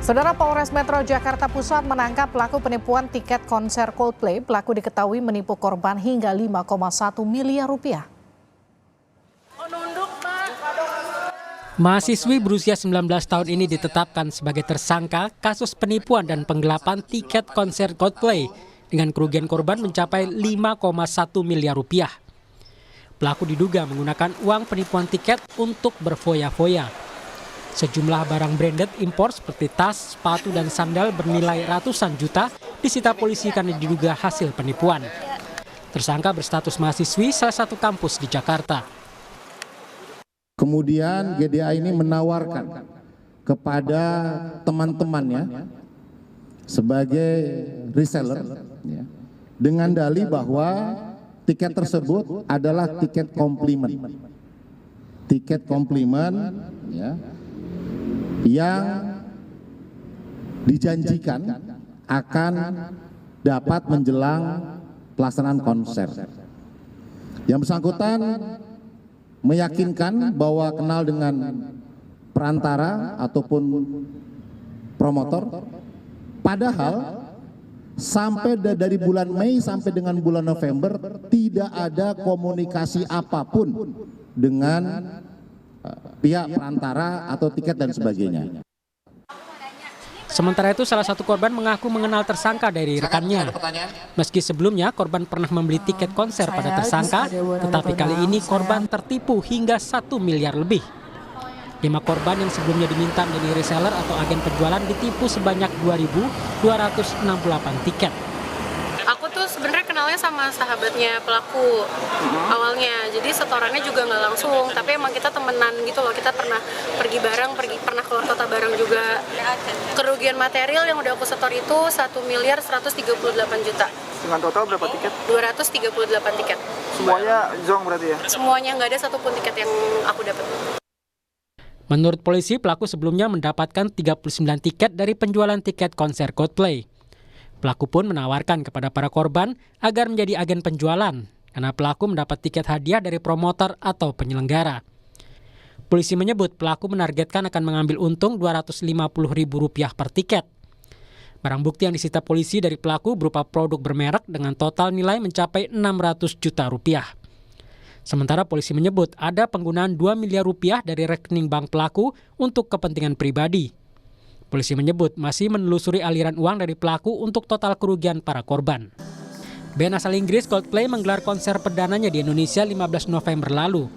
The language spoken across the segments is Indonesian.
Saudara, Polres Metro Jakarta Pusat menangkap pelaku penipuan tiket konser Coldplay. Pelaku diketahui menipu korban hingga 5,1 miliar rupiah. Mahasiswi berusia 19 tahun ini ditetapkan sebagai tersangka kasus penipuan dan penggelapan tiket konser Coldplay dengan kerugian korban mencapai 5,1 miliar rupiah. Pelaku diduga menggunakan uang penipuan tiket untuk berfoya-foya. Sejumlah barang branded impor seperti tas, sepatu, dan sandal bernilai ratusan juta disita polisi karena diduga hasil penipuan. Tersangka berstatus mahasiswi salah satu kampus di Jakarta. Kemudian GDA ini menawarkan kepada teman-temannya sebagai reseller dengan dalih bahwa tiket tersebut adalah tiket komplimen. Tiket komplimen yang dijanjikan akan dapat menjelang pelaksanaan konser. Yang bersangkutan meyakinkan bahwa kenal dengan perantara ataupun promotor, padahal sampai dari bulan Mei sampai dengan bulan November tidak ada komunikasi apapun dengan pihak perantara atau tiket dan sebagainya. Sementara itu salah satu korban mengaku mengenal tersangka dari rekannya. Meski sebelumnya korban pernah membeli tiket konser pada tersangka, tetapi kali ini korban tertipu hingga 1 miliar lebih. 5 korban yang sebelumnya diminta menjadi reseller atau agen penjualan ditipu sebanyak 2.268 tiket. Aku tuh sebenarnya kenalnya sama sahabatnya pelaku awalnya, jadi setorannya juga nggak langsung, tapi emang kita temenan gitu loh, kita pernah pergi bareng, pernah keluar kota bareng juga. Kerugian material yang udah aku setor itu 1.138 juta. Dengan total berapa tiket? 238 tiket. Semuanya zong berarti ya? Semuanya, nggak ada satupun tiket yang aku dapat. Menurut polisi, pelaku sebelumnya mendapatkan 39 tiket dari penjualan tiket konser Coldplay. Pelaku pun menawarkan kepada para korban agar menjadi agen penjualan, karena pelaku mendapat tiket hadiah dari promotor atau penyelenggara. Polisi menyebut pelaku menargetkan akan mengambil untung Rp250.000 per tiket. Barang bukti yang disita polisi dari pelaku berupa produk bermerek dengan total nilai mencapai 600 juta rupiah. Sementara polisi menyebut ada penggunaan 2 miliar rupiah dari rekening bank pelaku untuk kepentingan pribadi. Polisi menyebut masih menelusuri aliran uang dari pelaku untuk total kerugian para korban. Band asal Inggris Coldplay menggelar konser perdananya di Indonesia 15 November lalu.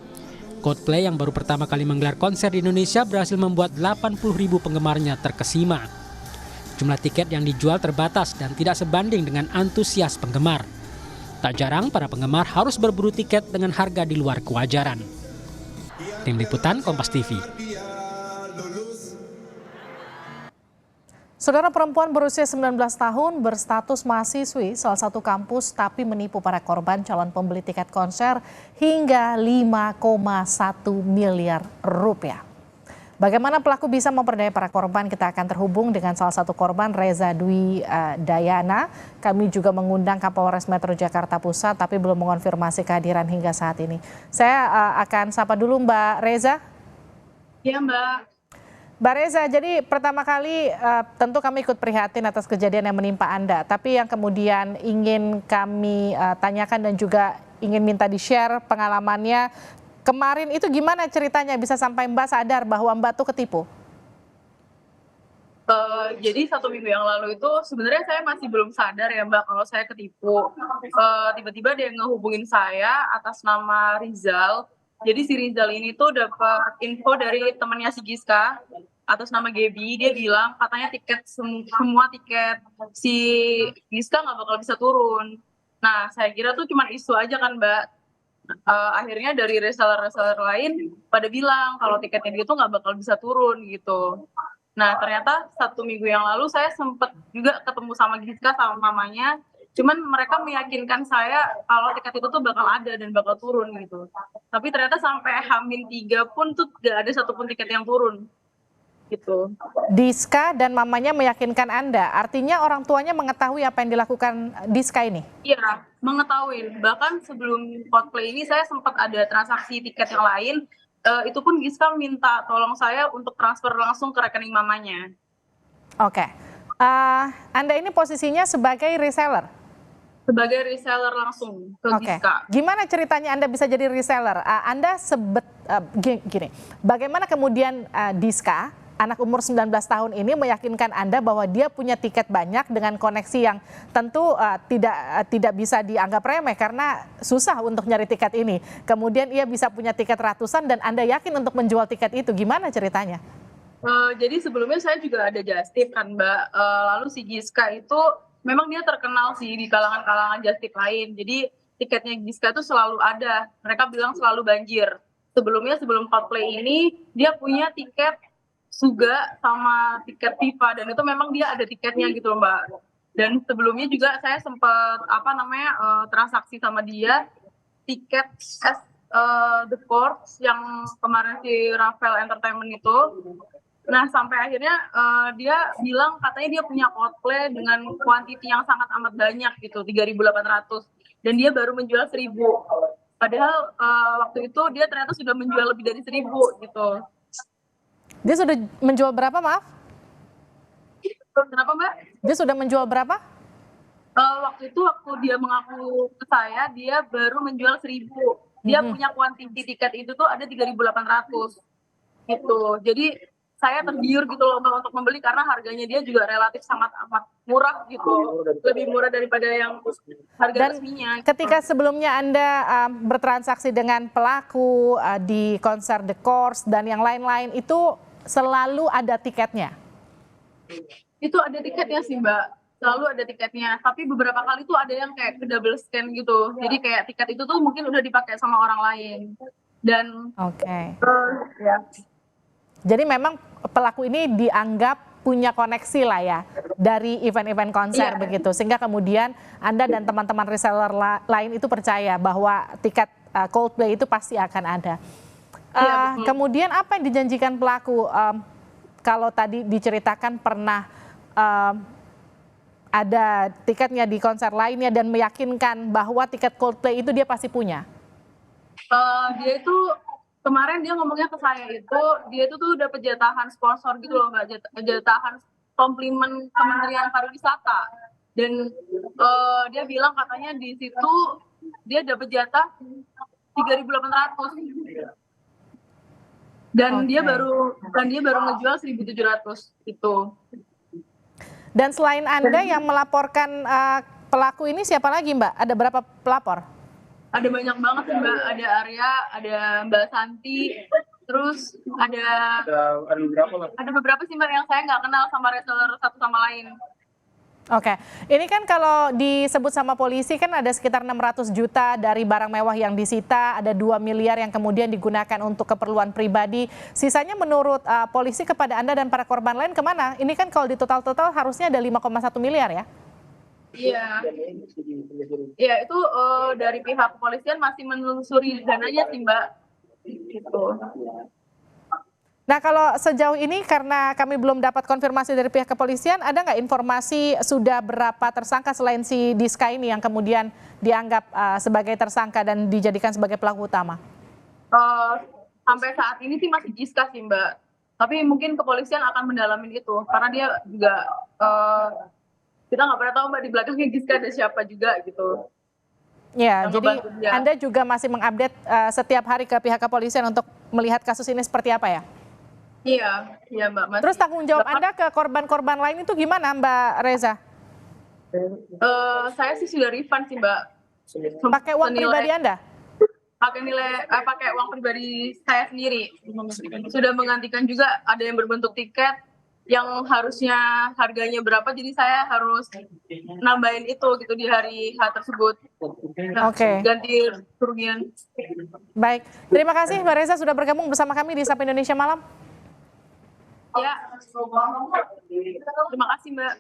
Coldplay yang baru pertama kali menggelar konser di Indonesia berhasil membuat 80.000 penggemarnya terkesima. Jumlah tiket yang dijual terbatas dan tidak sebanding dengan antusias penggemar. Tak jarang para penggemar harus berburu tiket dengan harga di luar kewajaran. Tim Liputan Kompas TV. Saudara, perempuan berusia 19 tahun berstatus mahasiswi salah satu kampus tapi menipu para korban calon pembeli tiket konser hingga 5,1 miliar rupiah. Bagaimana pelaku bisa memperdaya para korban? Kita akan terhubung dengan salah satu korban, Reza Dwi Dayana. Kami juga mengundang Kapolres Metro Jakarta Pusat tapi belum mengonfirmasi kehadiran hingga saat ini. Saya akan sapa dulu Mbak Reza. Iya Mbak. Mbak Reza, jadi pertama kali tentu kami ikut prihatin atas kejadian yang menimpa Anda. Tapi yang kemudian ingin kami tanyakan dan juga ingin minta di-share pengalamannya. Kemarin itu gimana ceritanya bisa sampai Mbak sadar bahwa Mbak tuh ketipu? Jadi 1 minggu yang lalu itu sebenarnya saya masih belum sadar ya Mbak kalau saya ketipu. Tiba-tiba dia ngehubungin saya atas nama Rizal. Jadi si Rizal ini tuh dapat info dari temannya si Giska atas nama Gaby. Dia bilang katanya semua tiket si Giska nggak bakal bisa turun. Nah saya kira tuh cuma isu aja kan Mbak. Akhirnya dari reseller-reseller lain pada bilang kalau tiketnya dia tuh nggak bakal bisa turun gitu. Nah ternyata 1 minggu yang lalu saya sempat juga ketemu sama Giska sama mamanya. Cuman mereka meyakinkan saya kalau tiket itu tuh bakal ada dan bakal turun gitu. Tapi ternyata sampai H-3 pun tuh gak ada satupun tiket yang turun gitu. Diska dan mamanya meyakinkan Anda, artinya orang tuanya mengetahui apa yang dilakukan Diska ini? Iya, mengetahui. Bahkan sebelum Coldplay ini saya sempat ada transaksi tiket yang lain. Itu pun Giska minta tolong saya untuk transfer langsung ke rekening mamanya. Oke. Anda ini posisinya sebagai reseller? Sebagai reseller langsung ke Oke. Giska. Gimana ceritanya Anda bisa jadi reseller? Anda gini, bagaimana kemudian Diska, anak umur 19 tahun ini meyakinkan Anda bahwa dia punya tiket banyak dengan koneksi yang tentu tidak bisa dianggap remeh karena susah untuk nyari tiket ini. Kemudian ia bisa punya tiket ratusan dan Anda yakin untuk menjual tiket itu. Gimana ceritanya? Jadi sebelumnya saya juga ada just tip kan Mbak. Lalu si Giska itu memang dia terkenal sih di kalangan-kalangan just tip lain. Jadi tiketnya Giska itu selalu ada. Mereka bilang selalu banjir. Sebelum Coldplay ini dia punya tiket Suga sama tiket FIFA dan itu memang dia ada tiketnya gitu loh Mbak. Dan sebelumnya juga saya sempat transaksi sama dia tiket The Courts yang kemarin si Ravel Entertainment itu. Nah sampai akhirnya dia bilang katanya dia punya Coldplay dengan kuantiti yang sangat amat banyak gitu, 3.800 dan dia baru menjual 1.000. Padahal waktu itu dia ternyata sudah menjual lebih dari 1.000 gitu. Dia sudah menjual berapa, maaf? Kenapa Mbak? Dia sudah menjual berapa? Waktu dia mengaku ke saya, dia baru menjual 1.000. Dia punya kuantiti tiket itu tuh ada 3.800 gitu. Jadi saya tergiur gitu loh Mbak untuk membeli karena harganya dia juga relatif sangat amat murah gitu. Lebih murah daripada yang harga resminya. Ketika sebelumnya Anda bertransaksi dengan pelaku di konser The Course dan yang lain-lain itu selalu ada tiketnya? Itu ada tiketnya sih Mbak, selalu ada tiketnya. Tapi beberapa kali tuh ada yang kayak ke double scan gitu. Jadi kayak tiket itu tuh mungkin udah dipakai sama orang lain. Dan ya. Jadi memang pelaku ini dianggap punya koneksi lah ya dari event-event konser begitu. Sehingga kemudian Anda dan teman-teman reseller lain itu percaya bahwa tiket Coldplay itu pasti akan ada. Kemudian apa yang dijanjikan pelaku? Kalau tadi diceritakan pernah ada tiketnya di konser lainnya dan meyakinkan bahwa tiket Coldplay itu dia pasti punya. Dia itu kemarin dia ngomongnya ke saya itu dia itu tuh dapat jatahan sponsor gitu loh Mbak, jatahan komplimen Kementerian Pariwisata dan dia bilang katanya di situ dia dapat jatah 3.800 dan dia baru ngejual 1.700 itu. Dan selain Anda yang melaporkan pelaku ini siapa lagi Mbak? Ada berapa pelapor? Ada banyak banget sih Mbak, ada Arya, ada Mbak Santi, terus ada beberapa sih Mbak yang saya nggak kenal sama reseller satu sama lain. Oke, ini kan kalau disebut sama polisi kan ada sekitar 600 juta dari barang mewah yang disita, ada 2 miliar yang kemudian digunakan untuk keperluan pribadi. Sisanya menurut polisi kepada Anda dan para korban lain kemana? Ini kan kalau di total-total harusnya ada 5,1 miliar ya? Iya itu dari pihak kepolisian masih menelusuri dananya sih Mbak. Gitu. Nah kalau sejauh ini karena kami belum dapat konfirmasi dari pihak kepolisian, ada nggak informasi sudah berapa tersangka selain si Diska ini yang kemudian dianggap sebagai tersangka dan dijadikan sebagai pelaku utama? Sampai saat ini sih masih Diska sih Mbak. Tapi mungkin kepolisian akan mendalamin itu karena dia juga kita nggak pernah tahu Mbak di belakangnya Diska ada siapa juga gitu. Ya, jadi Anda juga masih mengupdate setiap hari ke pihak kepolisian untuk melihat kasus ini seperti apa ya? Iya Mbak. Masih. Terus tanggung jawab Anda ke korban-korban lain itu gimana Mbak Reza? Saya sih sudah refund sih Mbak. Pakai uang pribadi Anda? Pakai uang pribadi saya sendiri. Sudah menggantikan juga ada yang berbentuk tiket yang harusnya harganya berapa, jadi saya harus nambahin itu gitu di hari H tersebut. Ganti kerugian. Baik, terima kasih Mbak Reza sudah bergabung bersama kami di Sapa Indonesia Malam. Ya, terima kasih Mbak.